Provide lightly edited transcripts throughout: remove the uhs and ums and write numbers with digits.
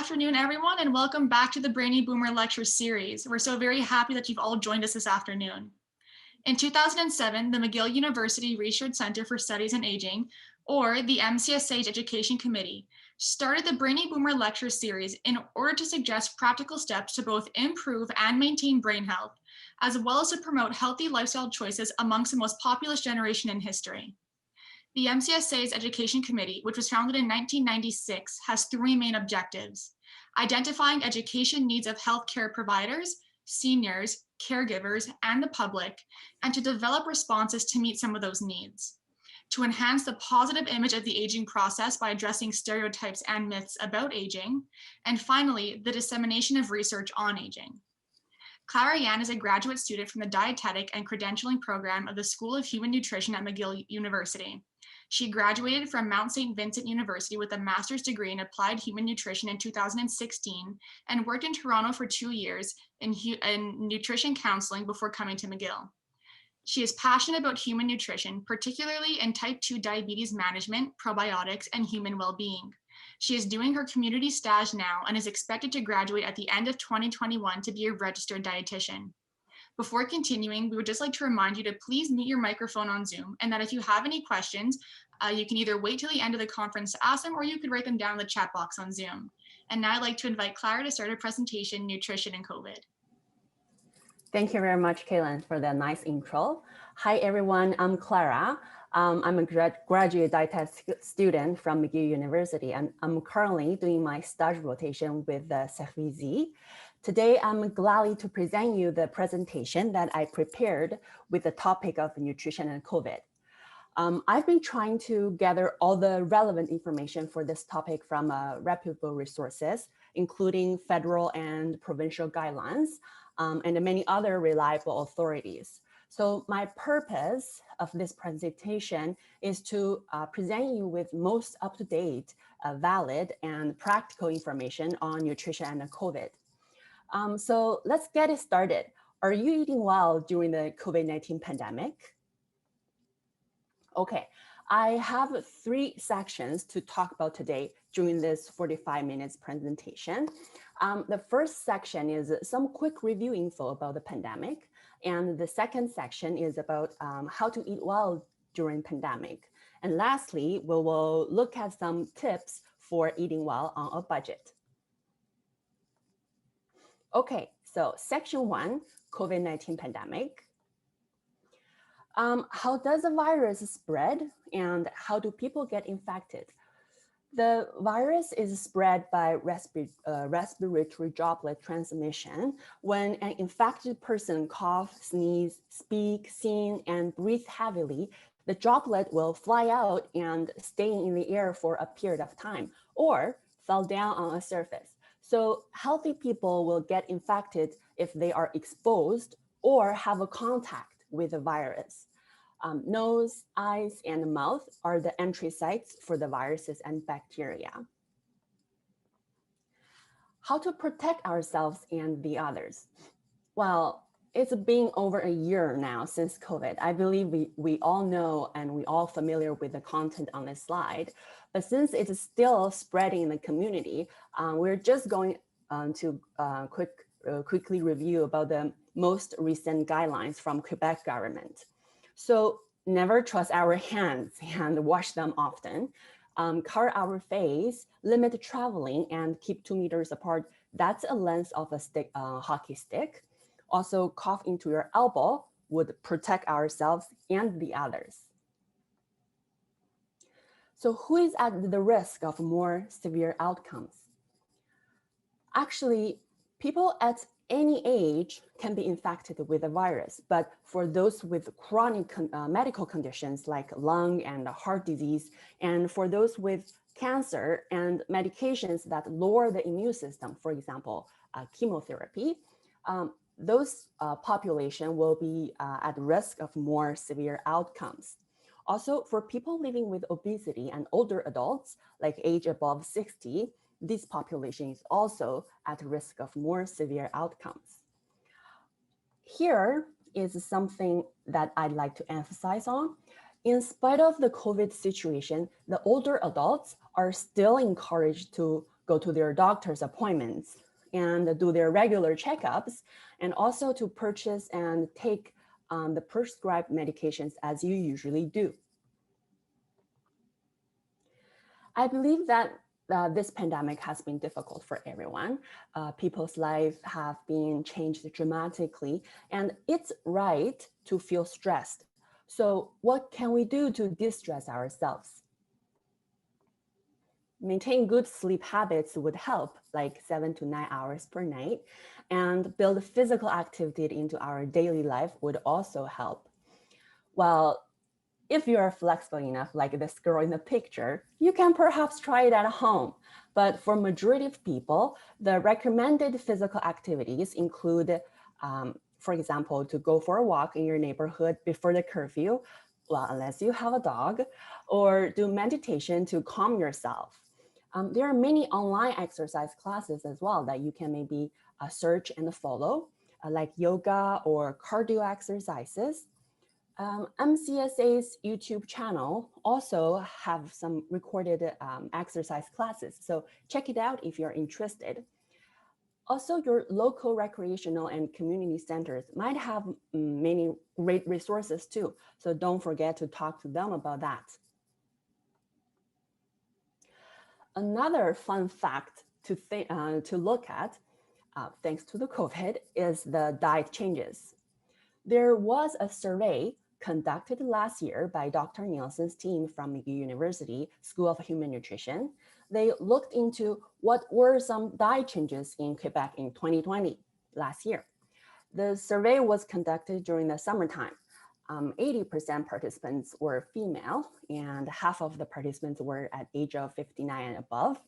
afternoon, everyone, and welcome back to the Brainy Boomer Lecture Series. We're so very happy that you've all joined us this afternoon. In 2007, the McGill University Research Center for Studies in Aging, or the MCSA's Education Committee, started the Brainy Boomer Lecture Series in order to suggest practical steps to both improve and maintain brain health, as well as to promote healthy lifestyle choices amongst the most populous generation in history. The MCSA's Education Committee, which was founded in 1996, has three main objectives: identifying education needs of healthcare providers, seniors, caregivers, and the public, and to develop responses to meet some of those needs; to enhance the positive image of the aging process by addressing stereotypes and myths about aging; and finally, the dissemination of research on aging. Clara Yan is a graduate student from the Dietetic and Credentialing Program of the School of Human Nutrition at McGill University. She graduated from Mount St. Vincent University with a master's degree in applied human nutrition in 2016 and worked in Toronto for 2 years in nutrition counseling before coming to McGill. She is passionate about human nutrition, particularly in type 2 diabetes management, probiotics, and human well-being. She is doing her community stage now and is expected to graduate at the end of 2021 to be a registered dietitian. Before continuing, we would just like to remind you to please mute your microphone on Zoom, and that if you have any questions, you can either wait till the end of the conference to ask them, or you could write them down in the chat box on Zoom. And now I'd like to invite Clara to start her presentation, Nutrition and COVID. Thank you very much, Kaylin, for that nice intro. Hi, everyone. I'm Clara. I'm a graduate dietetic student from McGill University, and I'm currently doing my stage rotation with Servizi. Today, I'm glad to present you the presentation that I prepared with the topic of nutrition and COVID. I've been trying to gather all the relevant information for this topic from reputable resources, including federal and provincial guidelines, and many other reliable authorities. So my purpose of this presentation is to present you with most up-to-date, valid, and practical information on nutrition and COVID. So let's get it started. Are you eating well during the COVID-19 pandemic? Okay, I have 3 sections to talk about today during this 45 minutes presentation. The first section is some quick review info about the pandemic. And the second section is about how to eat well during pandemic. And lastly, we will look at some tips for eating well on a budget. Okay, so section 1, COVID-19 pandemic. How does the virus spread and how do people get infected? The virus is spread by respiratory droplet transmission. When an infected person coughs, sneezes, speaks, sings, and breathes heavily, the droplet will fly out and stay in the air for a period of time or fall down on a surface. So healthy people will get infected if they are exposed or have a contact with the virus. Nose, eyes, and mouth are the entry sites for the viruses and bacteria. How to protect ourselves and the others? Well, it's been over a year now since COVID. I believe we all know and we all familiar with the content on this slide, but since it's still spreading in the community, we're just going to quickly review about the most recent guidelines from Quebec government. So never trust our hands and wash them often. Cover our face, limit traveling, and keep 2 meters apart. That's a length of a stick, hockey stick. Also, cough into your elbow would protect ourselves and the others. So who is at the risk of more severe outcomes? Actually, people at any age can be infected with the virus, but for those with chronic medical conditions like lung and heart disease, and for those with cancer and medications that lower the immune system, for example, chemotherapy, those population will be at risk of more severe outcomes. Also, for people living with obesity and older adults, like age above 60, this population is also at risk of more severe outcomes. Here is something that I'd like to emphasize on. In spite of the COVID situation, the older adults are still encouraged to go to their doctor's appointments and do their regular checkups, and also to purchase and take the prescribed medications as you usually do. I believe that this pandemic has been difficult for everyone. People's lives have been changed dramatically, and it's right to feel stressed. So what can we do to distress ourselves? Maintain good sleep habits would help, like 7 to 9 hours per night, and build physical activity into our daily life would also help. Well, if you are flexible enough, like this girl in the picture, you can perhaps try it at home. But for majority of people, the recommended physical activities include, for example, to go for a walk in your neighborhood before the curfew, well, unless you have a dog, or do meditation to calm yourself. There are many online exercise classes as well that you can maybe search and follow, like yoga or cardio exercises. MCSA's YouTube channel also have some recorded exercise classes, so check it out if you're interested. Also, your local recreational and community centers might have many great resources too, so don't forget to talk to them about that. Another fun fact to look at, thanks to the COVID, is the diet changes. There was a survey conducted last year by Dr. Nielsen's team from McGill University School of Human Nutrition. They looked into what were some diet changes in Quebec in 2020, last year. The survey was conducted during the summertime. 80% participants were female, and half of the participants were at age of 59 and above.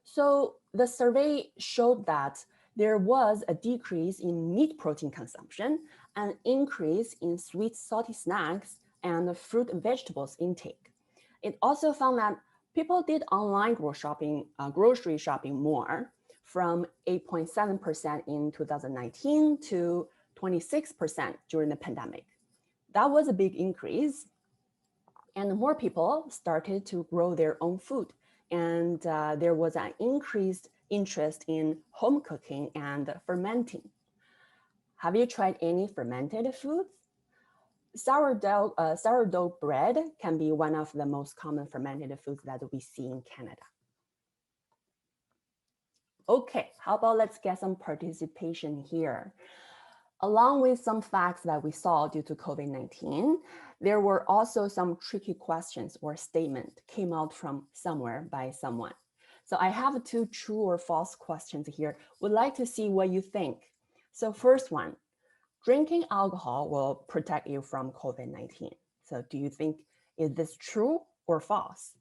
So the survey showed that there was a decrease in meat protein consumption, an increase in sweet, salty snacks, and fruit and vegetables intake. It also found that people did online grocery shopping more, from 8.7% in 2019 to 26% during the pandemic. That was a big increase. And more people started to grow their own food. And there was an increased interest in home cooking and fermenting. Have you tried any fermented foods? Sourdough bread can be one of the most common fermented foods that we see in Canada. Okay, how about let's get some participation here. Along with some facts that we saw due to COVID-19, there were also some tricky questions or statements came out from somewhere by someone. So I have 2 true or false questions here. Would like to see what you think. So first one, drinking alcohol will protect you from COVID-19. So do you think, is this true or false?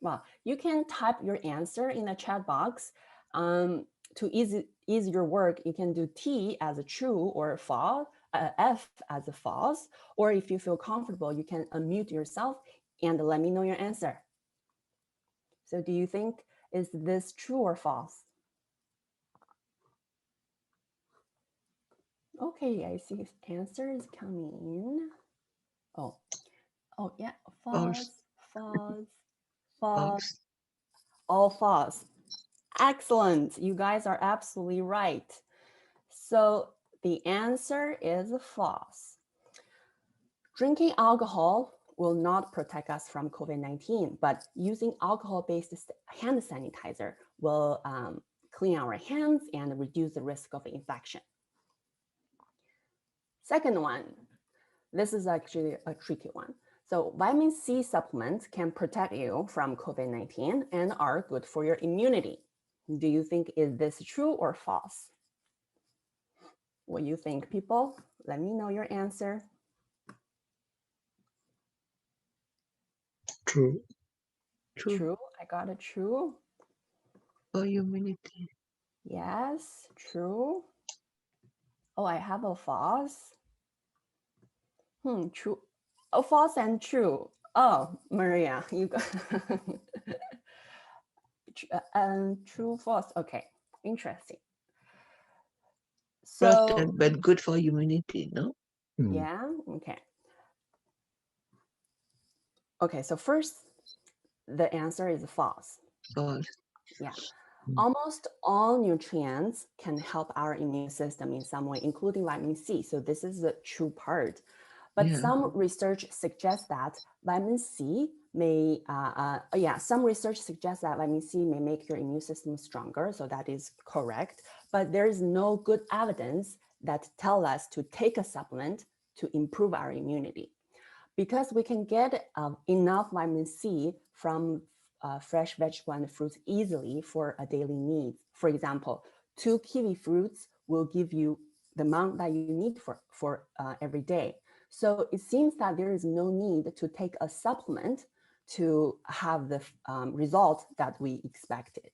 Well, you can type your answer in the chat box. To ease your work, you can do T as a true or false, F as a false, or if you feel comfortable, you can unmute yourself and let me know your answer. So do you think, is this true or false? Okay, I see answer is coming in. Oh yeah, false, false, false, all false. Excellent, you guys are absolutely right. So the answer is false. Drinking alcohol will not protect us from COVID-19, but using alcohol-based hand sanitizer will clean our hands and reduce the risk of infection. Second one, this is actually a tricky one. So vitamin C supplements can protect you from COVID-19 and are good for your immunity. Do you think, is this true or false? What do you think, people? Let me know your answer. True. True. I got a true. For immunity. Yes, true. Oh, I have a false. True. Oh, false and true. Oh, Maria, you got true, false. Okay, interesting. So, but good for immunity, no? Yeah, okay. Okay, so first, the answer is false. False. Yeah. Mm. Almost all nutrients can help our immune system in some way, including vitamin C. So this is the true part. But Yeah. some research suggests that vitamin C may, some research suggests that vitamin C may make your immune system stronger. So that is correct. But there is no good evidence that tell us to take a supplement to improve our immunity. Because we can get enough vitamin C from fresh vegetable and fruits easily for a daily need. For example, 2 kiwi fruits will give you the amount that you need for every day. So it seems that there is no need to take a supplement to have the result that we expected.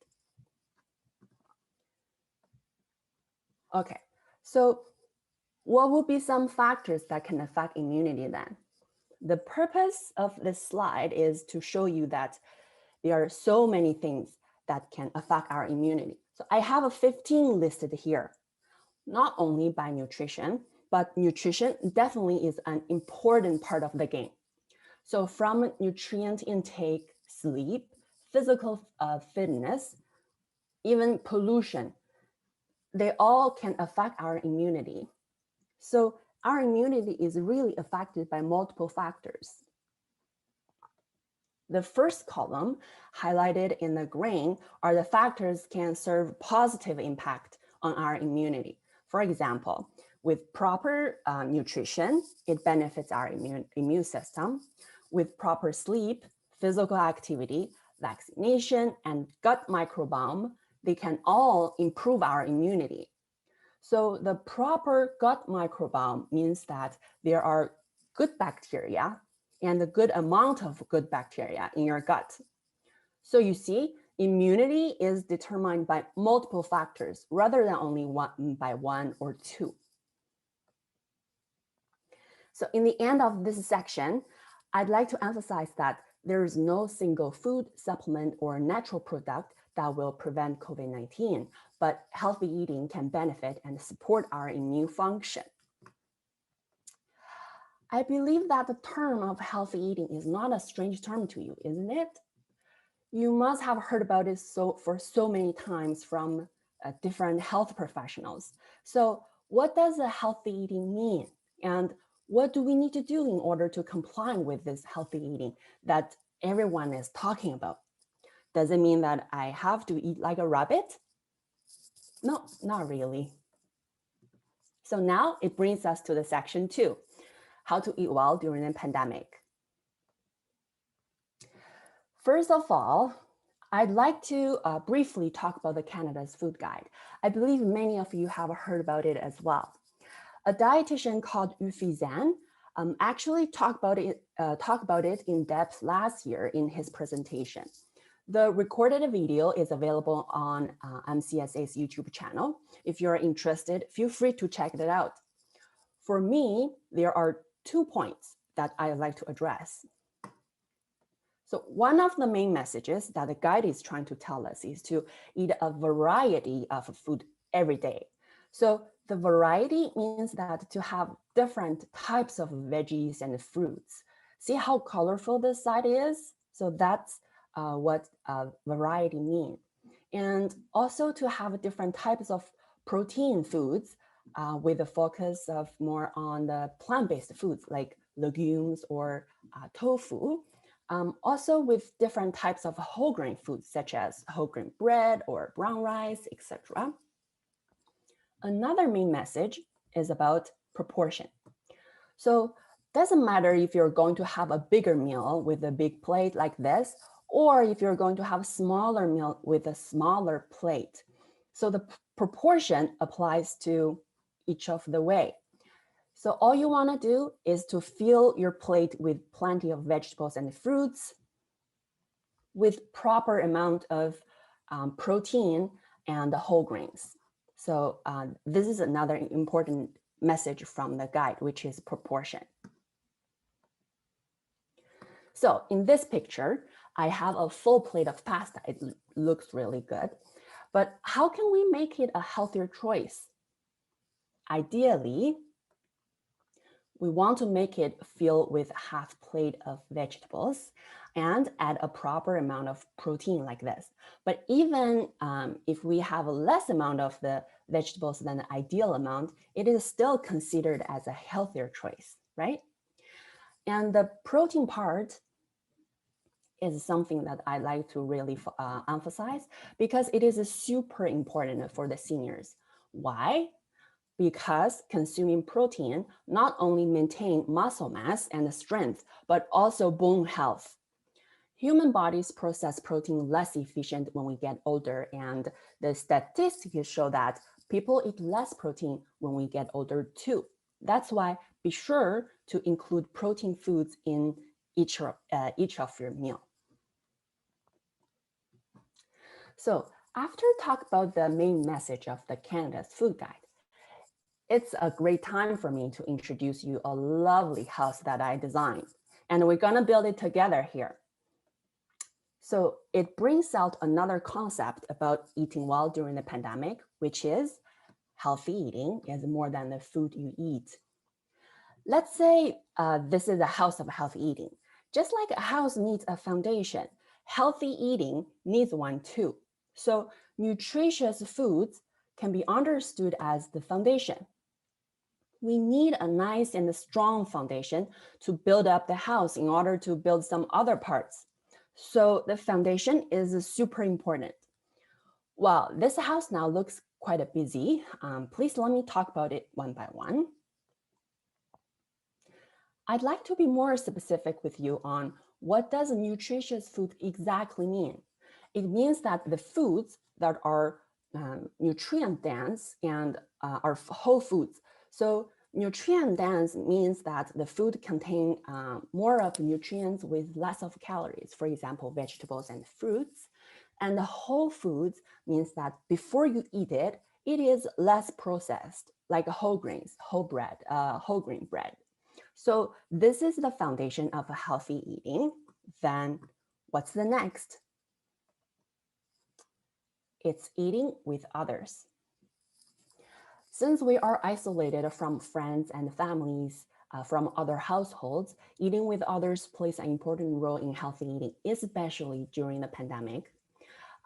Okay, so what would be some factors that can affect immunity then? The purpose of this slide is to show you that there are so many things that can affect our immunity. So I have a 15 listed here, not only by nutrition, but nutrition definitely is an important part of the game. So from nutrient intake, sleep, physical fitness, even pollution, they all can affect our immunity. So our immunity is really affected by multiple factors. The first column, highlighted in the green, are the factors can serve positive impact on our immunity. For example, with proper nutrition, it benefits our immune system. With proper sleep, physical activity, vaccination, and gut microbiome, they can all improve our immunity. So the proper gut microbiome means that there are good bacteria and a good amount of good bacteria in your gut. So you see, immunity is determined by multiple factors rather than only one or two. So in the end of this section, I'd like to emphasize that there is no single food, supplement, or natural product that will prevent COVID-19, but healthy eating can benefit and support our immune function. I believe that the term of healthy eating is not a strange term to you, isn't it? You must have heard about it for so many times from different health professionals. So what does a healthy eating mean? And what do we need to do in order to comply with this healthy eating that everyone is talking about? Does it mean that I have to eat like a rabbit? No, not really. So now it brings us to the section 2, how to eat well during the pandemic. First of all, I'd like to briefly talk about the Canada's Food Guide. I believe many of you have heard about it as well. A dietitian called Yufi Zhan actually talked about it in depth last year in his presentation. The recorded video is available on MCSA's YouTube channel. If you're interested, feel free to check it out. For me, there are 2 points that I'd like to address. So one of the main messages that the guide is trying to tell us is to eat a variety of food every day. So the variety means that to have different types of veggies and fruits. See how colorful this side is? So that's what variety means. And also to have different types of protein foods with a focus of more on the plant-based foods like legumes or tofu. Also with different types of whole grain foods, such as whole grain bread or brown rice, etc. Another main message is about proportion. So doesn't matter if you're going to have a bigger meal with a big plate like this, or if you're going to have a smaller meal with a smaller plate. So the proportion applies to each of the way. So all you want to do is to fill your plate with plenty of vegetables and fruits with proper amount of protein and whole grains. So this is another important message from the guide, which is proportion. So in this picture, I have a full plate of pasta. It looks really good. But how can we make it a healthier choice? Ideally, we want to make it filled with half plate of vegetables. and add a proper amount of protein like this. But even if we have a less amount of the vegetables than the ideal amount, it is still considered as a healthier choice, right? And the protein part is something that I like to really emphasize because it is super important for the seniors. Why? Because consuming protein not only maintain muscle mass and strength, but also bone health. Human bodies process protein less efficient when we get older, and the statistics show that people eat less protein when we get older too. That's why be sure to include protein foods in each of your meal. So after talk about the main message of the Canada's Food Guide, it's a great time for me to introduce you a lovely house that I designed, and we're gonna build it together here. So it brings out another concept about eating well during the pandemic, which is healthy eating is more than the food you eat. Let's say this is a house of healthy eating. Just like a house needs a foundation, healthy eating needs one too. So nutritious foods can be understood as the foundation. We need a nice and strong foundation to build up the house in order to build some other parts. So the foundation is super important. Well, this house now looks quite busy. Please let me talk about it one by one. I'd like to be more specific with you on what does nutritious food exactly mean. It means that the foods that are nutrient dense and are whole foods. So nutrient dense means that the food contain more of nutrients with less of calories, for example, vegetables and fruits. And the whole foods means that before you eat it, it is less processed, like whole grains, whole bread, whole grain bread. So this is the foundation of a healthy eating. Then what's the next? It's eating with others. Since we are isolated from friends and families, from other households, eating with others plays an important role in healthy eating, especially during the pandemic.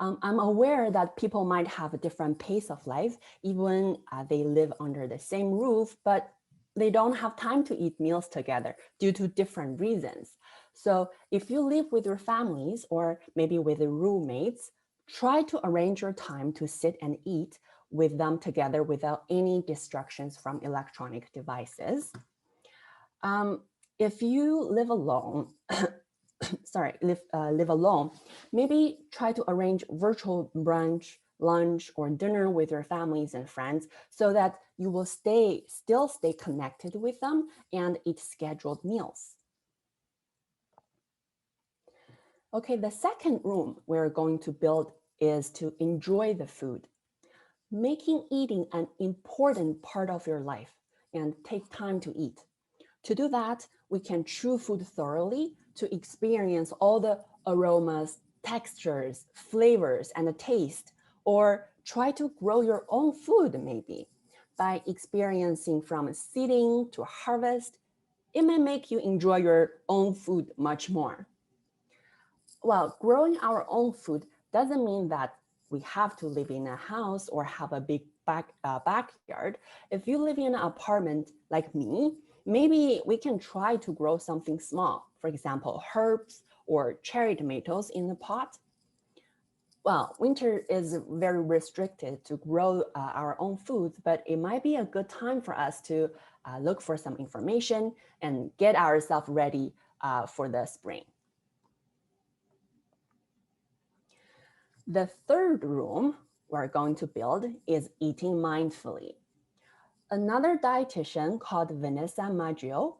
I'm aware that people might have a different pace of life, even they live under the same roof, but they don't have time to eat meals together due to different reasons. So if you live with your families or maybe with the roommates, try to arrange your time to sit and eat with them together without any distractions from electronic devices. If you live alone, live alone, maybe try to arrange virtual brunch, lunch, or dinner with your families and friends so that you will still stay connected with them and eat scheduled meals. Okay, the second room we're going to build is to enjoy the food. Making eating an important part of your life and take time to eat. To do that, we can chew food thoroughly to experience all the aromas, textures, flavors, and the taste, or try to grow your own food maybe. By experiencing from seeding to harvest, it may make you enjoy your own food much more. Well, growing our own food doesn't mean that we have to live in a house or have a big backyard. If you live in an apartment like me, maybe we can try to grow something small. For example, herbs or cherry tomatoes in the pot. Well, winter is very restricted to grow our own foods, but it might be a good time for us to look for some information and get ourselves ready for the spring. The third room we're going to build is eating mindfully. Another dietitian called Vanessa Maggio,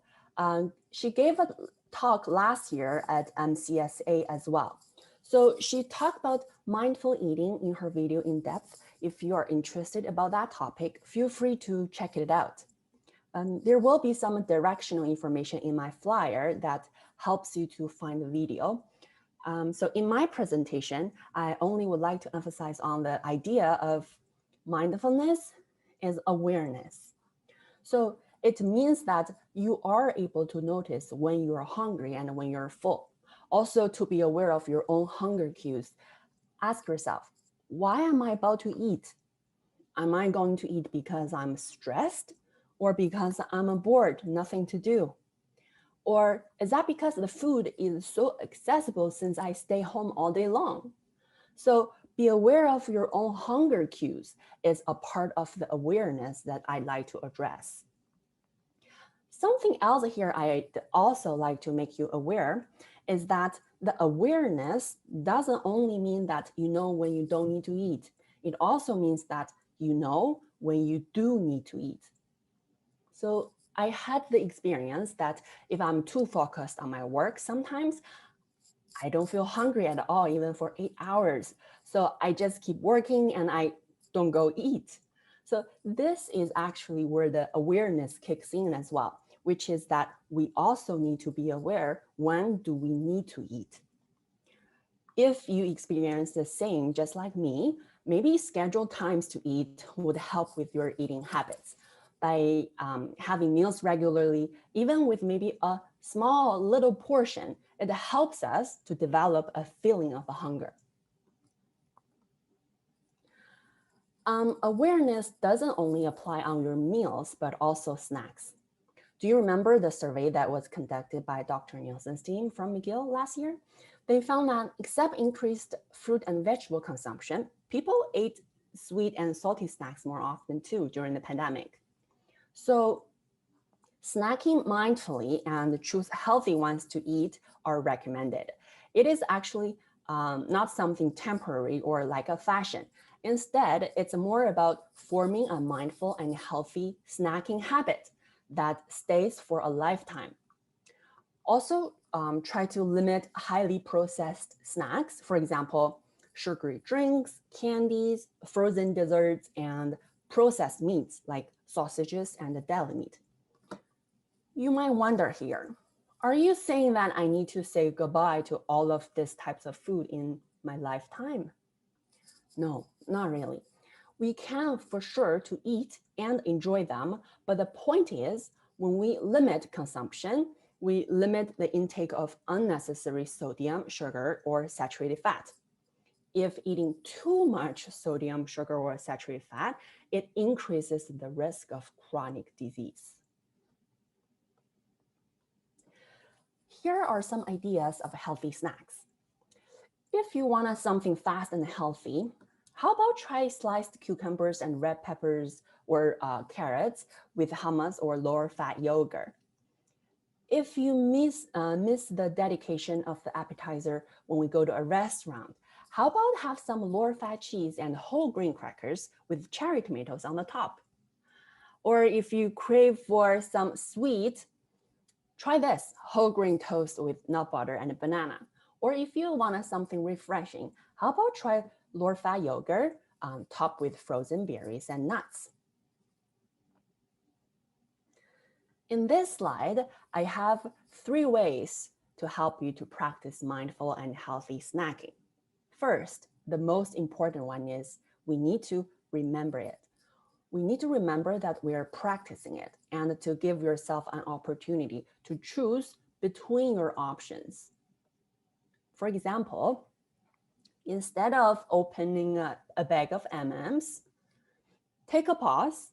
she gave a talk last year at MCSA as well. So she talked about mindful eating in her video in depth. If you are interested about that topic, feel free to check it out. There will be some directional information in my flyer that helps you to find the video. So in my presentation, I only would like to emphasize on the idea of mindfulness is awareness. So it means that you are able to notice when you're hungry and when you're full, Also, to be aware of your own hunger cues, ask yourself, why am I about to eat? Am I going to eat because I'm stressed or because I'm bored, nothing to do? Or is that because the food is so accessible since I stay home all day long? So be aware of your own hunger cues is a part of the awareness that I like to address. Something else here I'd also like to make you aware is that the awareness doesn't only mean that you know when you don't need to eat. It also means that you know when you do need to eat. So I had the experience that if I'm too focused on my work, sometimes I don't feel hungry at all, even for 8 hours. So I just keep working and I don't go eat. So this is actually where the awareness kicks in as well, which is that we also need to be aware, when do we need to eat? If you experience the same, just like me, maybe scheduled times to eat would help with your eating habits. By having meals regularly, even with maybe a small little portion, it helps us to develop a feeling of a hunger. Awareness doesn't only apply on your meals, but also snacks. Do you remember the survey that was conducted by Dr. Nielsen's team from McGill last year? They found that except increased fruit and vegetable consumption, people ate sweet and salty snacks more often too during the pandemic. So snacking mindfully and choose healthy ones to eat are recommended. It is actually not something temporary or like a fashion. Instead, it's more about forming a mindful and healthy snacking habit that stays for a lifetime. Also, try to limit highly processed snacks, for example, sugary drinks, candies, frozen desserts, and processed meats like sausages and deli meat. You might wonder here, are you saying that I need to say goodbye to all of these types of food in my lifetime? No, not really. We can for sure to eat and enjoy them, but the point is, when we limit consumption, we limit the intake of unnecessary sodium, sugar, or saturated fat. If eating too much sodium, sugar, or saturated fat, it increases the risk of chronic disease. Here are some ideas of healthy snacks. If you want something fast and healthy, how about try sliced cucumbers and red peppers or carrots with hummus or lower fat yogurt? If you miss the dedication of the appetizer when we go to a restaurant, how about have some lower fat cheese and whole grain crackers with cherry tomatoes on the top? Or if you crave for some sweet, try this, whole grain toast with nut butter and a banana. Or if you want something refreshing, how about try lower fat yogurt topped with frozen berries and nuts? In this slide, I have 3 ways to help you to practice mindful and healthy snacking. First, the most important one is we need to remember it. We need to remember that we are practicing it and to give yourself an opportunity to choose between your options. For example, instead of opening a bag of M&Ms, take a pause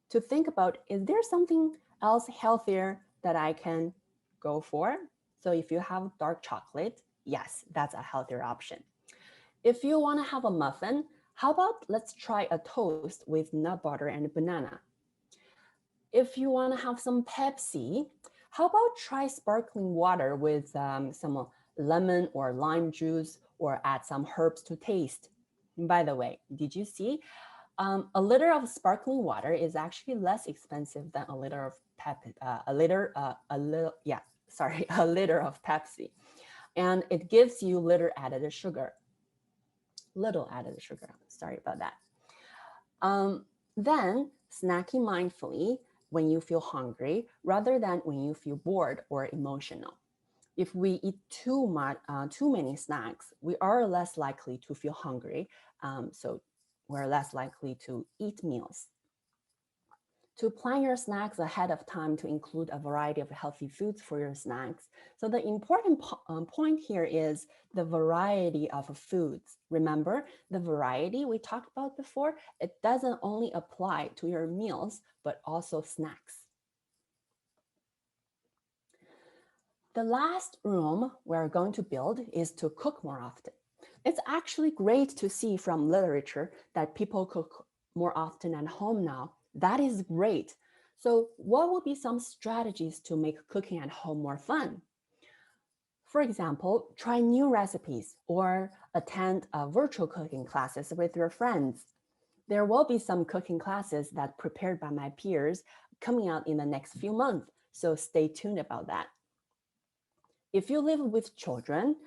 to think about, is there something else healthier that I can go for? So if you have dark chocolate, yes, that's a healthier option. If you want to have a muffin, how about let's try a toast with nut butter and banana? If you want to have some Pepsi, how about try sparkling water with some lemon or lime juice, or add some herbs to taste? By the way, did you see? A liter of sparkling water is actually less expensive than a liter of a liter of Pepsi, and it gives you little added sugar. Sorry about that. Then snacking mindfully when you feel hungry rather than when you feel bored or emotional. If we eat too many snacks, we are less likely to feel hungry. So we're less likely to eat meals. to plan your snacks ahead of time to include a variety of healthy foods for your snacks. So the important point here is the variety of foods. Remember, the variety we talked about before, it doesn't only apply to your meals, but also snacks. The last room we're going to build is to cook more often. It's actually great to see from literature that people cook more often at home now. That is great. So what would be some strategies to make cooking at home more fun? For example, try new recipes or attend virtual cooking classes with your friends. There will be some cooking classes that prepared by my peers coming out in the next few months, so stay tuned about that. If you live with children,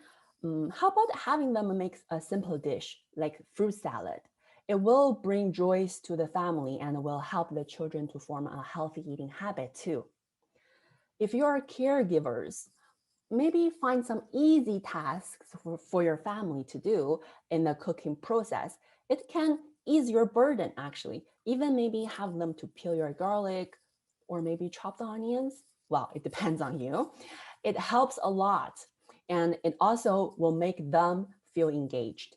how about having them make a simple dish like fruit salad? It will bring joys to the family and will help the children to form a healthy eating habit too. If you are caregivers, maybe find some easy tasks for your family to do in the cooking process. It can ease your burden actually. Even maybe have them to peel your garlic or maybe chop the onions. Well, it depends on you. It helps a lot, and it also will make them feel engaged.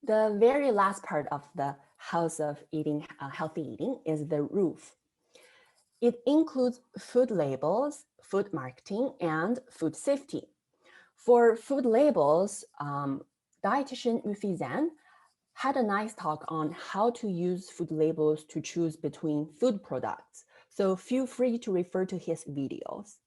The very last part of the house of eating, healthy eating is the roof. It includes food labels, food marketing, and food safety. For food labels, dietitian Yufi Zhan had a nice talk on how to use food labels to choose between food products. So feel free to refer to his videos.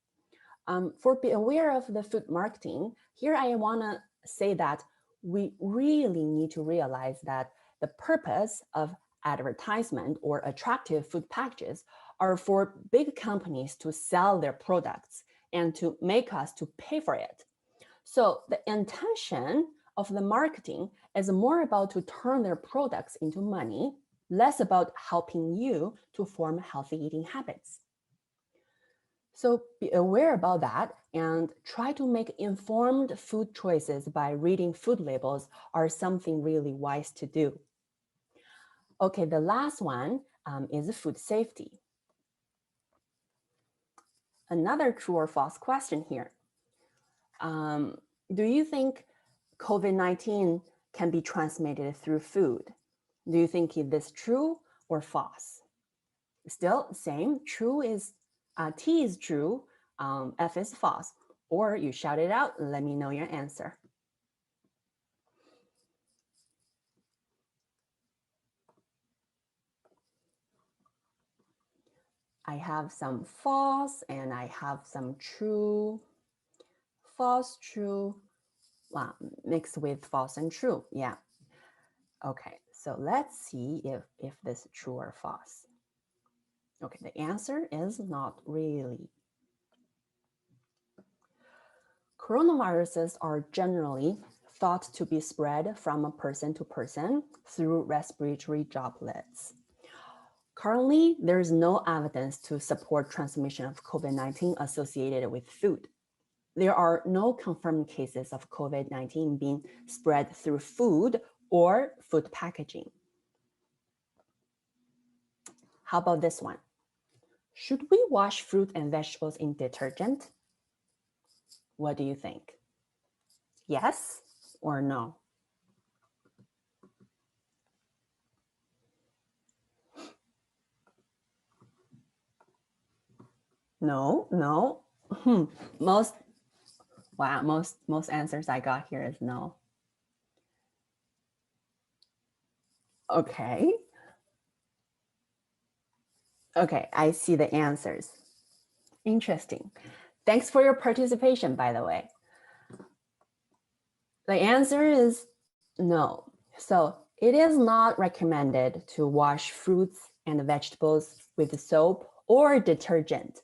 For be aware of the food marketing, here I wanna say that we really need to realize that the purpose of advertisement or attractive food packages are for big companies to sell their products and to make us to pay for it. So the intention of the marketing is more about to turn their products into money, less about helping you to form healthy eating habits. So be aware about that and try to make informed food choices by reading food labels are something really wise to do. Okay, the last one is food safety. Another true or false question here. Do you think COVID-19 can be transmitted through food? Do you think this true or false? Still, same, true is, T is true, F is false, or you shout it out and let me know your answer. I have some false and I have some true, false, true, mixed with false and true, yeah. Okay, so let's see if this is true or false. Okay, the answer is not really. Coronaviruses are generally thought to be spread from a person to person through respiratory droplets. Currently, there is no evidence to support transmission of COVID-19 associated with food. There are no confirmed cases of COVID-19 being spread through food or food packaging. How about this one? Should we wash fruit and vegetables in detergent? What do you think? Yes or no? No, no. Most answers I got here is no. Okay. Okay, I see the answers. Interesting. Thanks for your participation, by the way. The answer is no. So it is not recommended to wash fruits and vegetables with soap or detergent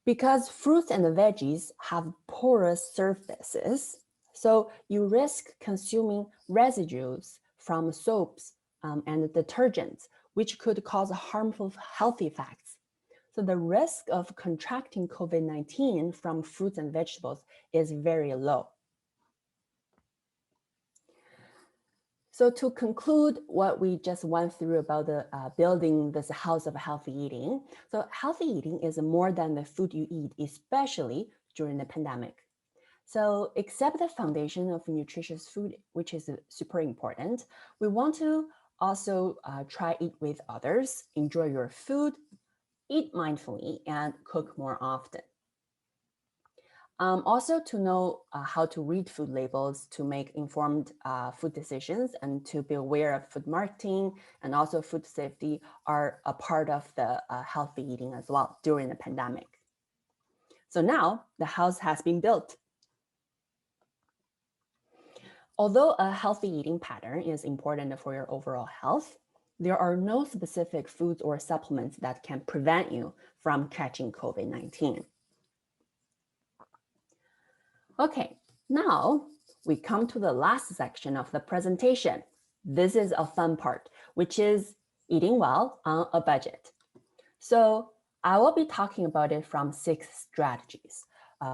because fruits and veggies have porous surfaces. So you risk consuming residues from soaps and detergents, which could cause harmful health effects. So the risk of contracting COVID-19 from fruits and vegetables is very low. So to conclude what we just went through about the building this house of healthy eating. So healthy eating is more than the food you eat, especially during the pandemic. So except the foundation of nutritious food, which is super important, we want to also try eat with others, enjoy your food, eat mindfully, and cook more often. Also to know how to read food labels to make informed food decisions and to be aware of food marketing and also food safety are a part of the healthy eating as well during the pandemic. So now the house has been built. Although a healthy eating pattern is important for your overall health, there are no specific foods or supplements that can prevent you from catching COVID-19. Okay, now we come to the last section of the presentation. This is a fun part, which is eating well on a budget. So I will be talking about it from 6 strategies: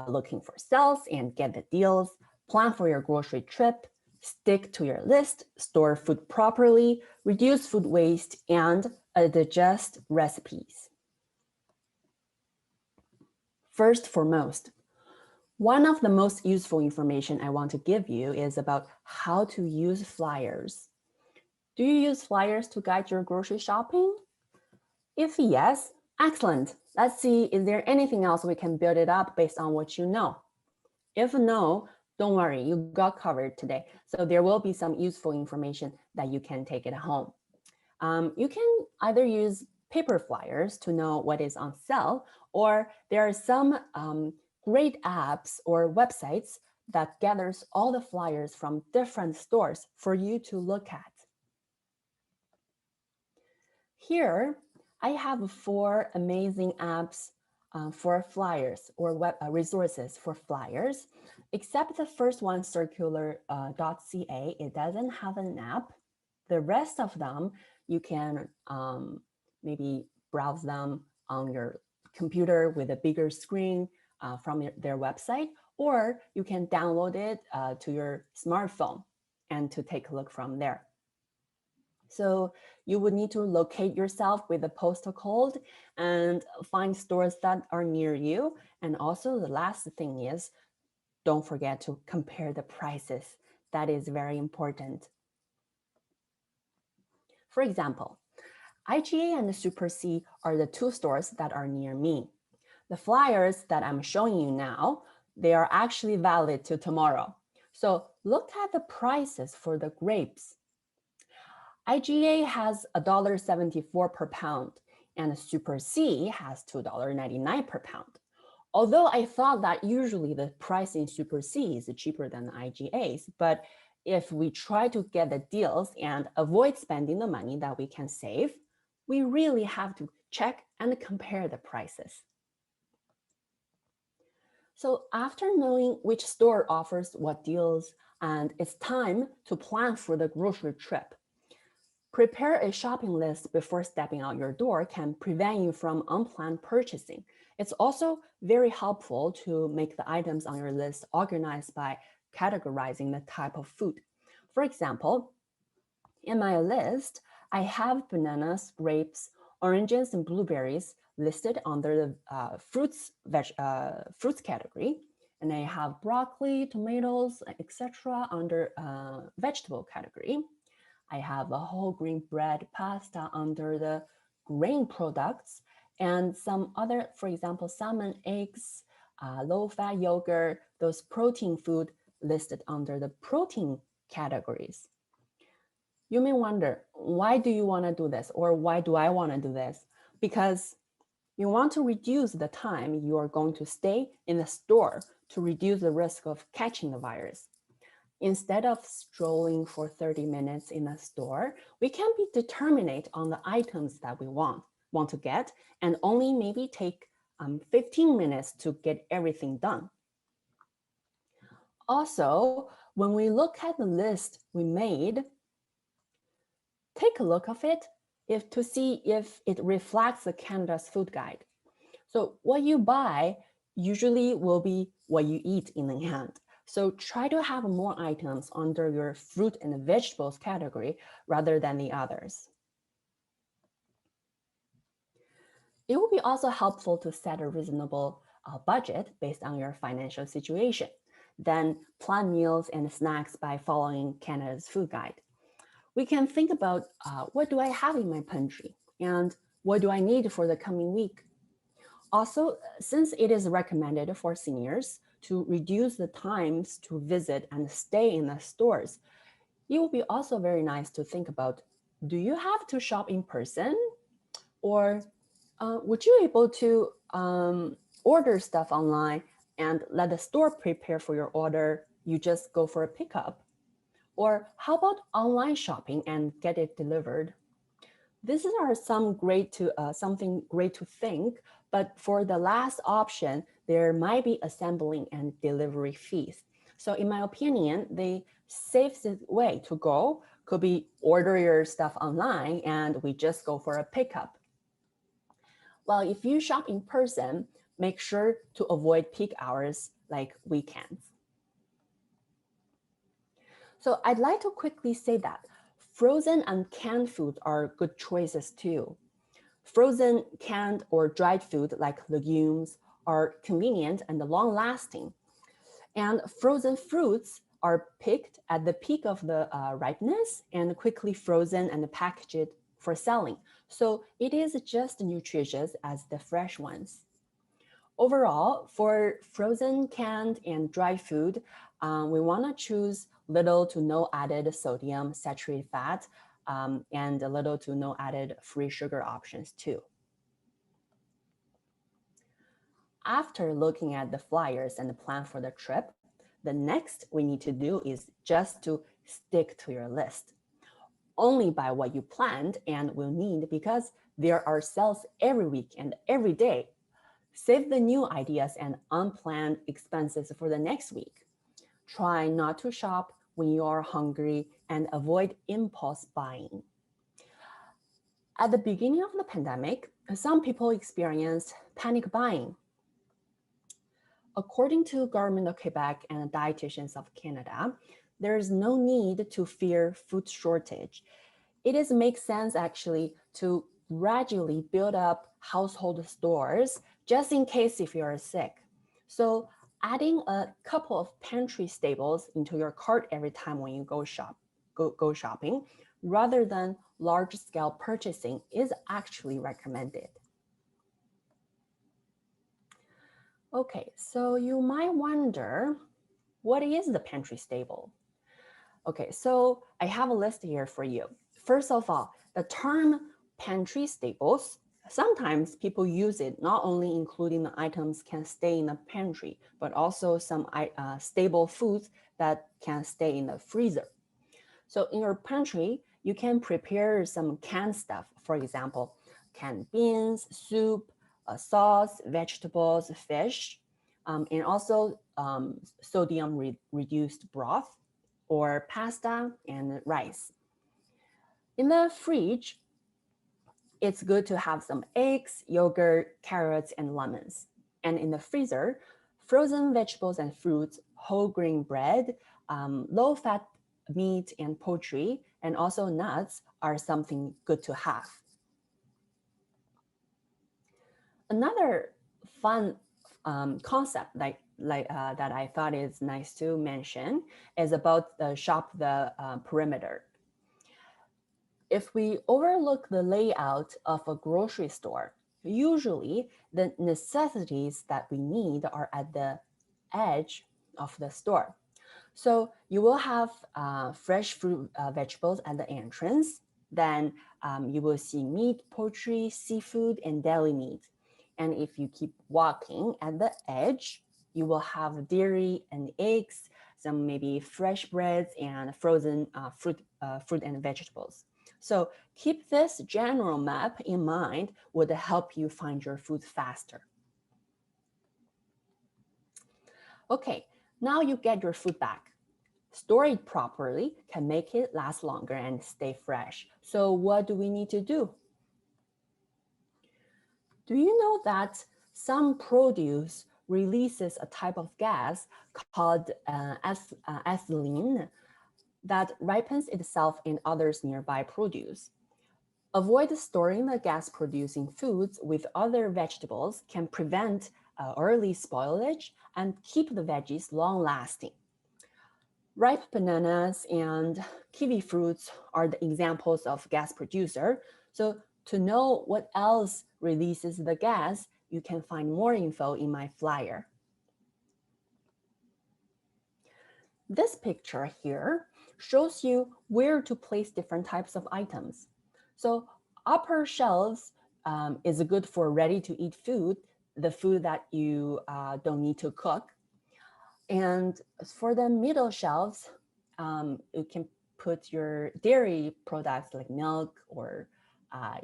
looking for sales and get the deals, plan for your grocery trip, stick to your list, store food properly, reduce food waste, and digest recipes. First foremost, one of the most useful information I want to give you is about how to use flyers. Do you use flyers to guide your grocery shopping? If yes, excellent. Let's see, is there anything else we can build it up based on what you know? If no, don't worry, you got covered today. So there will be some useful information that you can take it home. You can either use paper flyers to know what is on sale, or there are some great apps or websites that gathers all the flyers from different stores for you to look at. Here, I have 4 amazing apps for flyers or web resources for flyers, except the first one, circular.ca, it doesn't have an app. The rest of them, you can maybe browse them on your computer with a bigger screen from their website, or you can download it to your smartphone and to take a look from there. So you would need to locate yourself with a postal code and find stores that are near you. And also the last thing is, don't forget to compare the prices. That is very important. For example, IGA and Super C are the 2 stores that are near me. The flyers that I'm showing you now, they are actually valid till tomorrow. So look at the prices for the grapes. IGA has $1.74 per pound and Super C has $2.99 per pound. Although I thought that usually the price in Super C is cheaper than IGA's, but if we try to get the deals and avoid spending the money that we can save, we really have to check and compare the prices. So after knowing which store offers what deals and it's time to plan for the grocery trip, prepare a shopping list before stepping out your door can prevent you from unplanned purchasing. It's also very helpful to make the items on your list organized by categorizing the type of food. For example, in my list, I have bananas, grapes, oranges, and blueberries listed under the fruits category. And I have broccoli, tomatoes, etc. under vegetable category. I have a whole grain bread pasta under the grain products and some other, for example, salmon, eggs, low-fat yogurt, those protein food listed under the protein categories. You may wonder, why do you want to do this? Or why do I want to do this? Because you want to reduce the time you are going to stay in the store to reduce the risk of catching the virus. Instead of strolling for 30 minutes in a store, we can be determinate on the items that we want to get and only maybe take 15 minutes to get everything done. Also, when we look at the list we made, take a look of it to see if it reflects the Canada's food guide. So what you buy usually will be what you eat in the end. So try to have more items under your fruit and vegetables category rather than the others. It will be also helpful to set a reasonable budget based on your financial situation. Then plan meals and snacks by following Canada's food guide. We can think about what do I have in my pantry and what do I need for the coming week. Also, since it is recommended for seniors to reduce the times to visit and stay in the stores, it will be also very nice to think about, do you have to shop in person? Or would you able to order stuff online and let the store prepare for your order? You just go for a pickup. Or how about online shopping and get it delivered? These are something great to think, but for the last option, there might be assembling and delivery fees. So in my opinion, the safest way to go could be order your stuff online and we just go for a pickup. Well, if you shop in person, make sure to avoid peak hours like weekends. So I'd like to quickly say that frozen and canned food are good choices too. Frozen, canned, or dried food like legumes are convenient and long-lasting. And frozen fruits are picked at the peak of the ripeness and quickly frozen and packaged for selling. So it is just nutritious as the fresh ones. Overall, for frozen, canned, and dry food, we want to choose little to no added sodium, saturated fat, and little to no added free sugar options too. After looking at the flyers and the plan for the trip, the next we need to do is just to stick to your list. Only buy what you planned and will need because there are sales every week and every day. Save the new ideas and unplanned expenses for the next week. Try not to shop when you are hungry and avoid impulse buying. At the beginning of the pandemic, some people experienced panic buying. According to Government of Quebec and Dietitians of Canada, there is no need to fear food shortage. It makes sense actually to gradually build up household stores just in case if you're sick. So adding a couple of pantry staples into your cart every time when you go shopping, rather than large-scale purchasing, is actually recommended. Okay, so you might wonder, what is the pantry stable? Okay, so I have a list here for you. First of all, the term pantry staples, sometimes people use it not only including the items can stay in the pantry, but also some stable foods that can stay in the freezer. So in your pantry, you can prepare some canned stuff, for example, canned beans, soup, sauce, vegetables, fish, and also sodium reduced broth or pasta and rice. In the fridge, it's good to have some eggs, yogurt, carrots, and lemons. And in the freezer, frozen vegetables and fruits, whole grain bread, low-fat meat and poultry, and also nuts are something good to have. Another fun concept that I thought is nice to mention is about the shop the perimeter. If we overlook the layout of a grocery store, usually the necessities that we need are at the edge of the store. So you will have fresh fruit, vegetables at the entrance. Then you will see meat, poultry, seafood, and deli meat. And if you keep walking at the edge, you will have dairy and eggs, some maybe fresh breads and frozen fruit and vegetables. So keep this general map in mind would help you find your food faster. Okay, now you get your food back. Store it properly can make it last longer and stay fresh. So what do we need to do? Do you know that some produce releases a type of gas called ethylene that ripens itself and others nearby produce. Avoid storing the gas-producing foods with other vegetables can prevent early spoilage and keep the veggies long-lasting. Ripe bananas and kiwi fruits are the examples of gas producer. So to know what else releases the gas, you can find more info in my flyer. This picture here shows you where to place different types of items. So upper shelves is good for ready-to-eat food, the food that you don't need to cook. And for the middle shelves, you can put your dairy products like milk or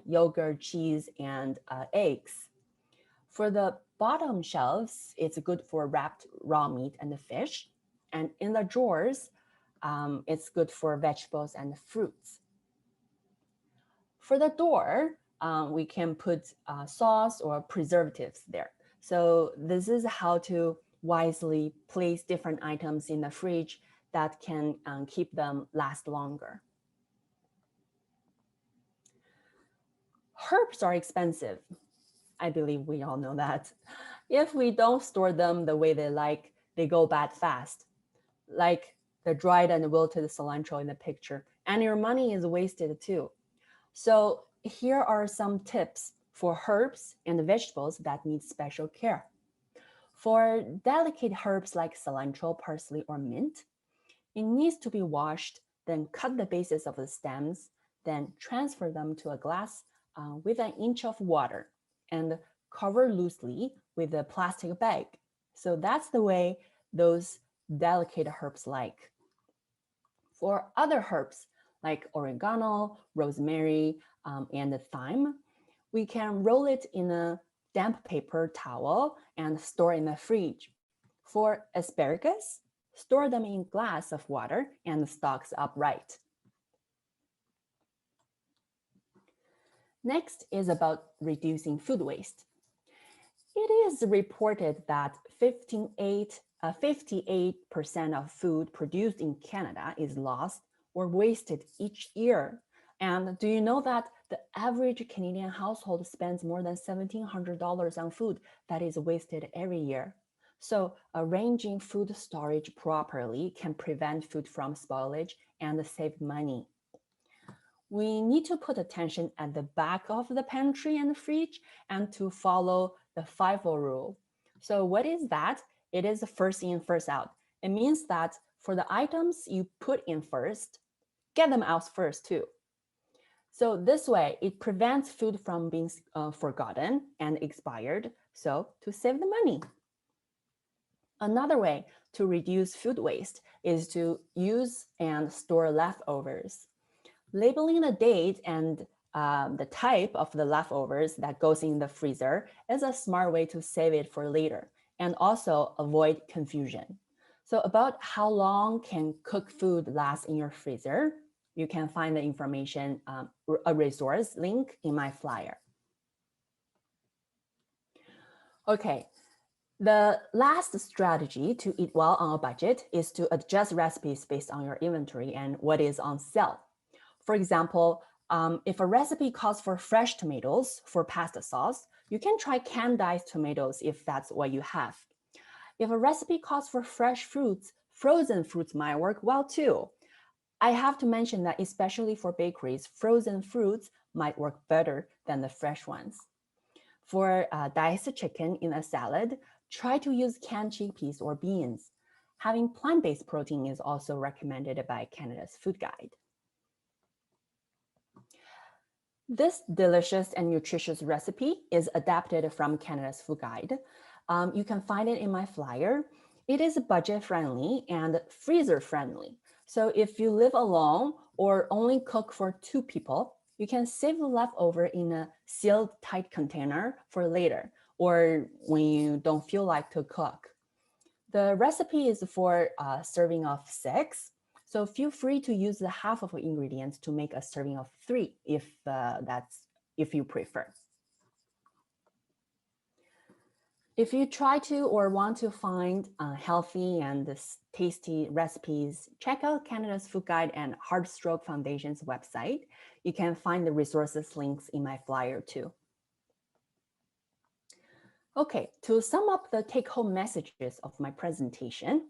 yogurt, cheese, and eggs. For the bottom shelves, it's good for wrapped raw meat and the fish. And in the drawers, it's good for vegetables and fruits. For the door, we can put sauce or preservatives there. So this is how to wisely place different items in the fridge that can keep them last longer. Herbs are expensive. I believe we all know that. If we don't store them the way they like, they go bad fast. Like the dried and wilted cilantro in the picture, and your money is wasted too. So here are some tips for herbs and vegetables that need special care. For delicate herbs like cilantro, parsley, or mint, it needs to be washed, then cut the bases of the stems, then transfer them to a glass with an inch of water and cover loosely with a plastic bag. So that's the way those delicate herbs like. For other herbs like oregano, rosemary, and thyme, we can roll it in a damp paper towel and store in the fridge. For asparagus, store them in a glass of water and the stalks upright. Next is about reducing food waste. It is reported that 58% of food produced in Canada is lost or wasted each year. And do you know that the average Canadian household spends more than $1,700 on food that is wasted every year? So arranging food storage properly can prevent food from spoilage and save money. We need to put attention at the back of the pantry and fridge and to follow the FIFO rule. So what is that? It is first in, first out. It means that for the items you put in first, get them out first too. So this way, it prevents food from being forgotten and expired, so to save the money. Another way to reduce food waste is to use and store leftovers. Labeling the date and the type of the leftovers that goes in the freezer is a smart way to save it for later and also avoid confusion. So about how long can cooked food last in your freezer, you can find the information, a resource link in my flyer. Okay, the last strategy to eat well on a budget is to adjust recipes based on your inventory and what is on sale. For example, if a recipe calls for fresh tomatoes for pasta sauce, you can try canned diced tomatoes if that's what you have. If a recipe calls for fresh fruits, frozen fruits might work well too. I have to mention that especially for bakeries, frozen fruits might work better than the fresh ones. For diced chicken in a salad, try to use canned chickpeas or beans. Having plant-based protein is also recommended by Canada's Food Guide. This delicious and nutritious recipe is adapted from Canada's Food Guide. You can find it in my flyer. It is budget-friendly and freezer-friendly. So if you live alone or only cook for 2 people, you can save the leftover in a sealed tight container for later or when you don't feel like to cook. The recipe is for a serving of 6. So feel free to use the half of the ingredients to make a serving of 3 if you prefer. If you try to or want to find healthy and tasty recipes, check out Canada's Food Guide and Heartstroke Foundation's website. You can find the resources links in my flyer too. Okay, to sum up the take-home messages of my presentation,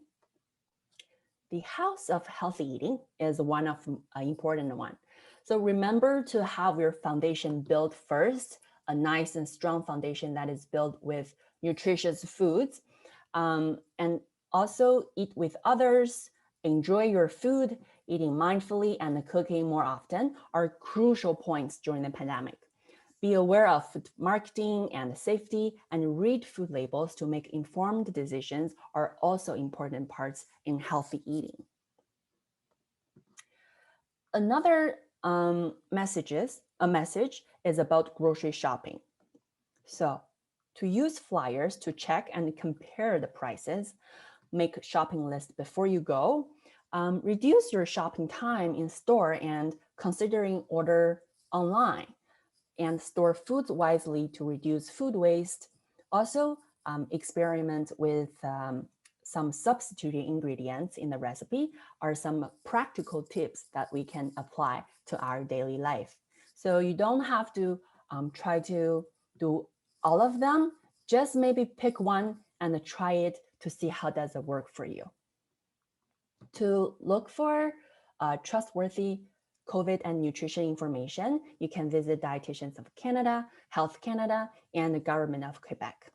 the house of healthy eating is one of an important one. So remember to have your foundation built first, a nice and strong foundation that is built with nutritious foods, and also eat with others, enjoy your food, eating mindfully and cooking more often are crucial points during the pandemic. Be aware of food marketing and safety, and read food labels to make informed decisions are also important parts in healthy eating. Another message is about grocery shopping. So to use flyers to check and compare the prices, make shopping list before you go, reduce your shopping time in store and considering order online, and store foods wisely to reduce food waste. Also, experiment with some substituting ingredients in the recipe are some practical tips that we can apply to our daily life. So you don't have to try to do all of them, just maybe pick one and try it to see how does it work for you. To look for trustworthy COVID and nutrition information, you can visit Dietitians of Canada, Health Canada, and the Government of Quebec.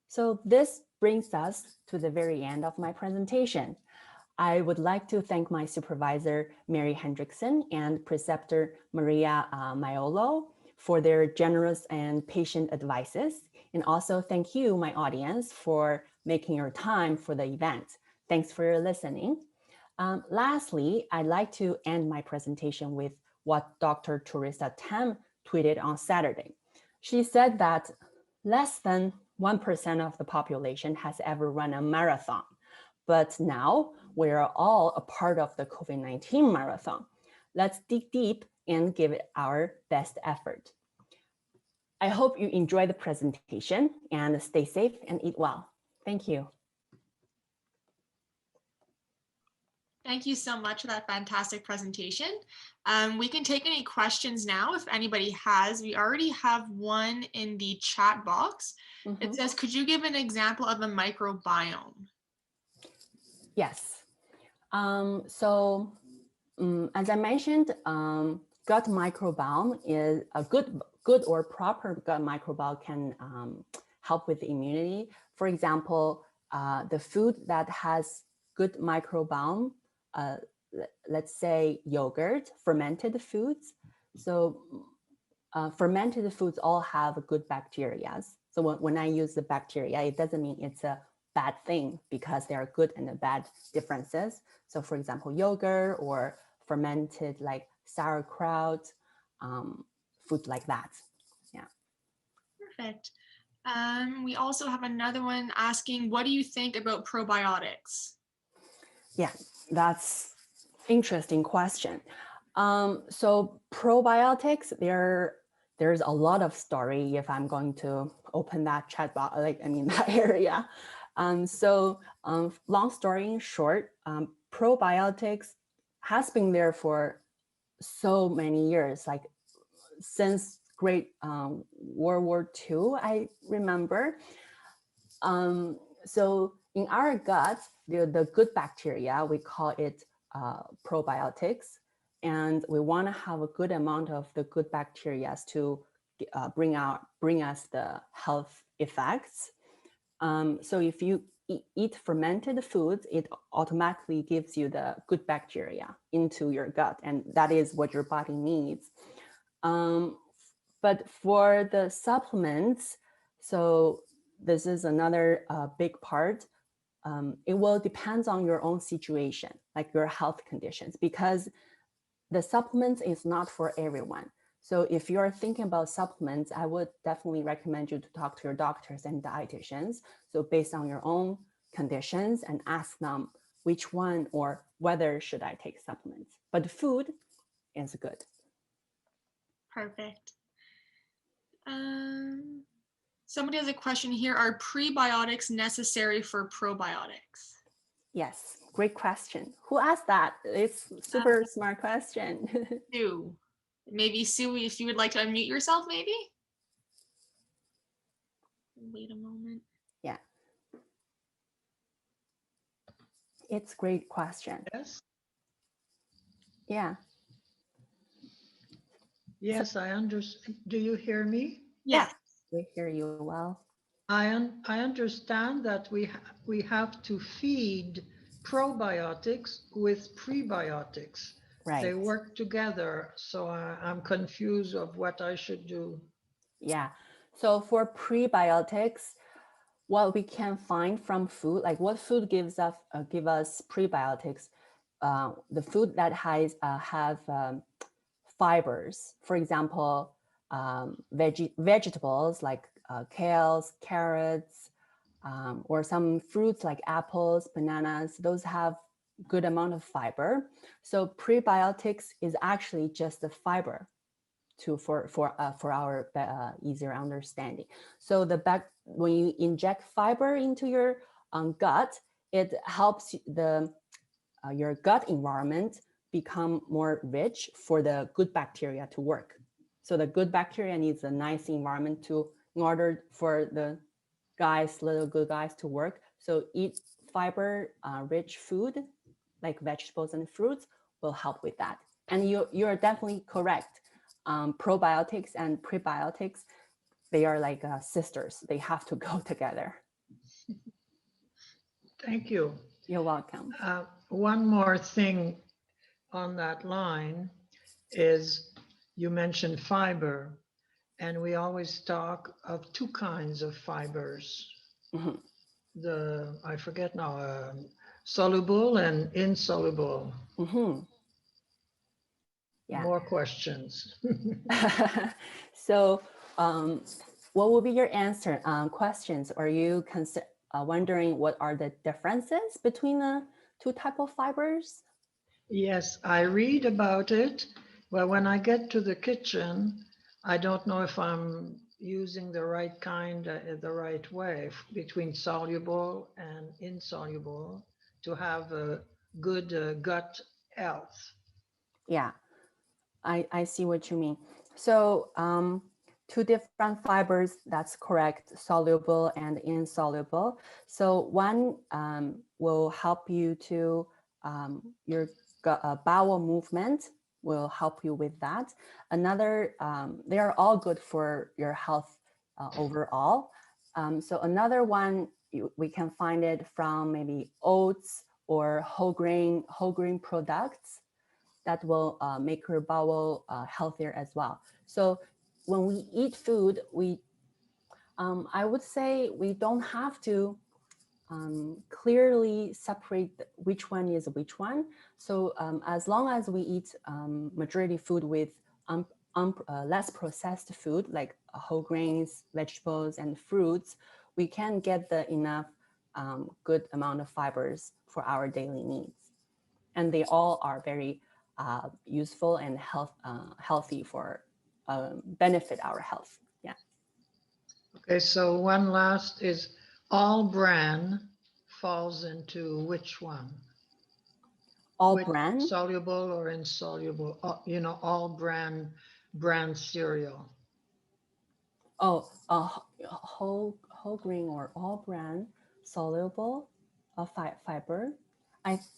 So this brings us to the very end of my presentation. I would like to thank my supervisor, Mary Hendrickson, and preceptor, Maria Maiolo, for their generous and patient advices. And also thank you, my audience, for making your time for the event. Thanks for your listening. Lastly, I'd like to end my presentation with what Dr. Teresa Tam tweeted on Saturday. She said that less than 1% of the population has ever run a marathon, but now we're all a part of the COVID-19 marathon. Let's dig deep and give it our best effort. I hope you enjoy the presentation and stay safe and eat well. Thank you. Thank you so much for that fantastic presentation. We can take any questions now if anybody has. We already have one in the chat box. It says, could you give an example of a microbiome? Yes. As I mentioned, gut microbiome is a good or proper gut microbiome can help with the immunity. For example, the food that has good microbiome, let's say yogurt, fermented foods. So fermented foods all have good bacteria. So when I use the bacteria, it doesn't mean it's a bad thing because there are good and bad differences. So for example, yogurt or fermented like sauerkraut, food like that. Yeah. Perfect. We also have another one asking, what do you think about probiotics? Yeah, that's interesting question. So probiotics, there's a lot of story if I'm going to open that chat box, that area. Long story short, probiotics has been there for so many years, like since Great World War II, I remember. So in our gut, the good bacteria, we call it probiotics. And we want to have a good amount of the good bacteria to bring us the health effects. So if you eat fermented foods, it automatically gives you the good bacteria into your gut, and that is what your body needs. But for the supplements, so this is another big part. It will depend on your own situation, like your health conditions, because the supplements is not for everyone. So if you're thinking about supplements, I would definitely recommend you to talk to your doctors and dietitians. So based on your own conditions and ask them which one or whether should I take supplements. But food is good. Perfect. Somebody has a question here. Are prebiotics necessary for probiotics? Yes, great question. Who asked that? It's super smart question. Sue. Maybe Sue, if you would like to unmute yourself, maybe? Wait a moment. Yeah. It's a great question. Yes, Yeah. yes, I understand. Do you hear me? Yes. We hear you well. I understand that we have to feed probiotics with prebiotics. Right. They work together, so I'm confused of what I should do. Yeah. So for prebiotics, what we can find from food, like what food give us prebiotics, the food that have fibers, for example, vegetables like kales, carrots, or some fruits like apples, bananas, those have good amount of fiber. So prebiotics is actually just the fiber for our easier understanding. So when you inject fiber into your gut, it helps your gut environment become more rich for the good bacteria to work. So the good bacteria needs a nice environment in order for the little good guys to work. So eat fiber rich food like vegetables and fruits will help with that. And you're definitely correct. Probiotics and prebiotics, they are like sisters. They have to go together. Thank you. You're welcome. One more thing on that line is you mentioned fiber, and we always talk of two kinds of fibers. Mhm. I forget now, soluble and insoluble. Mhm. Yeah. More questions. So what will be your answer questions? Are you wondering what are the differences between the two type of fibers? Yes, I read about it, but when I get to the kitchen, I don't know if I'm using the right kind, the right way between soluble and insoluble to have a good gut health. Yeah, I see what you mean. So two different fibers, that's correct, soluble and insoluble. So one will help you to your bowel movement will help you with that. Another, they are all good for your health overall. So another one, we can find it from maybe oats or whole grain products that will make your bowel healthier as well. So when we eat food, I would say we don't have to clearly separate which one is which one. So as long as we eat majority food with less processed food like whole grains, vegetables, and fruits, we can get the enough good amount of fibers for our daily needs. And they all are very useful and healthy for benefit our health. Yeah. Okay, so one last is all bran falls into which one? All Which bran? soluble or insoluble? All bran cereal. Oh, whole grain or all bran soluble fiber.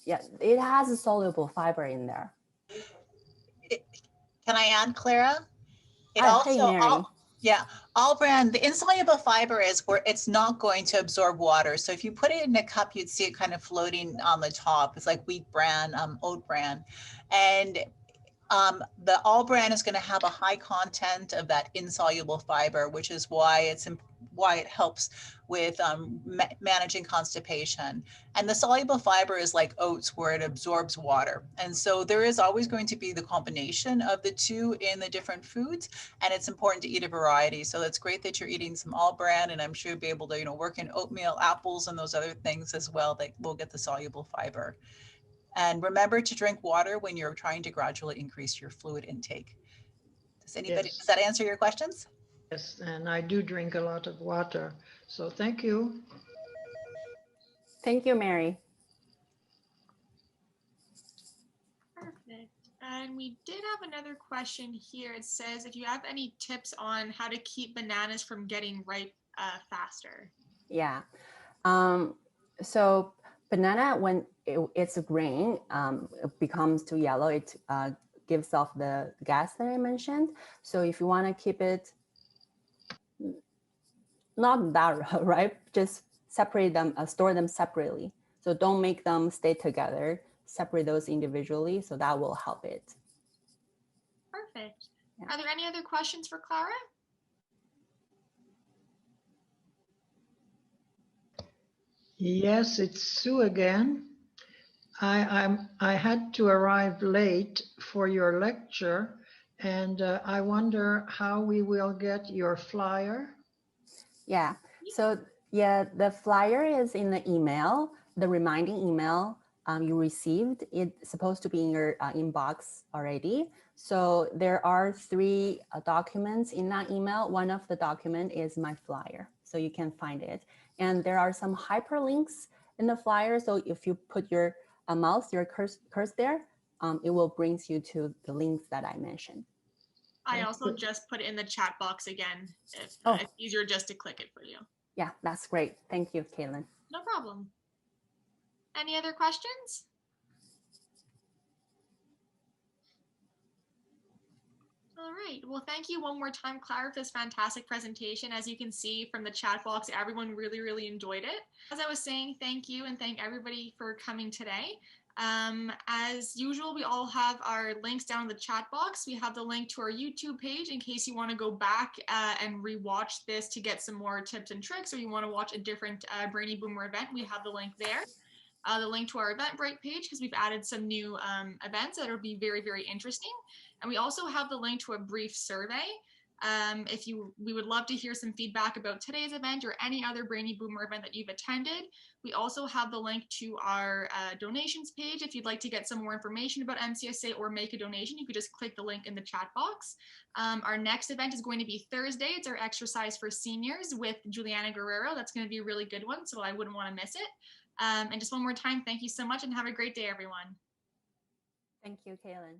Yeah, it has a soluble fiber in there. Can I add, Clara? It Hey, Mary. All bran, the insoluble fiber is where it's not going to absorb water. So if you put it in a cup, you'd see it kind of floating on the top. It's like wheat bran, oat bran. And the all bran is going to have a high content of that insoluble fiber, which is why it helps with managing constipation. And the soluble fiber is like oats, where it absorbs water. And so there is always going to be the combination of the two in the different foods, and it's important to eat a variety. So it's great that you're eating some all bran, and I'm sure you'll be able to work in oatmeal, apples, and those other things as well that will get the soluble fiber. And remember to drink water when you're trying to gradually increase your fluid intake. Does Yes. that answer your questions? Yes, and I do drink a lot of water. So thank you. Thank you, Mary. Perfect. And we did have another question here. It says if you have any tips on how to keep bananas from getting ripe faster. Yeah. So banana, when it's green, it becomes too yellow. It gives off the gas that I mentioned. So if you want to keep it not that ripe, just separate them, store them separately. So don't make them stay together. Separate those individually. So that will help it. Perfect. Yeah. Are there any other questions for Clara? Yes, it's Sue again. I had to arrive late for your lecture, and I wonder how we will get your flyer. Yeah. So yeah, the flyer is in the email, the reminding email you received. It's supposed to be in your inbox already. So there are 3 documents in that email. One of the document is my flyer, so you can find it. And there are some hyperlinks in the flyer. So if you put your mouse, your cursor there, it will bring you to the links that I mentioned. I also just put it in the chat box again. If Oh. it's easier just to click it for you. Yeah, that's great. Thank you, Caitlin. No problem. Any other questions? All right. Well, thank you one more time, Clara, for this fantastic presentation. As you can see from the chat box, everyone really, really enjoyed it. As I was saying, thank you and thank everybody for coming today. As usual, we all have our links down in the chat box. We have the link to our YouTube page in case you want to go back and rewatch this to get some more tips and tricks, or you want to watch a different Brainy Boomer event. We have the link there. The link to our Eventbrite page because we've added some new events that will be very, very interesting. And we also have the link to a brief survey. We would love to hear some feedback about today's event or any other Brainy Boomer event that you've attended. We also have the link to our donations page. If you'd like to get some more information about MCSA or make a donation, you could just click the link in the chat box. Our next event is going to be Thursday. It's our exercise for seniors with Juliana Guerrero. That's going to be a really good one, so I wouldn't want to miss it. And just one more time, thank you so much and have a great day, everyone. Thank you, Kaylin.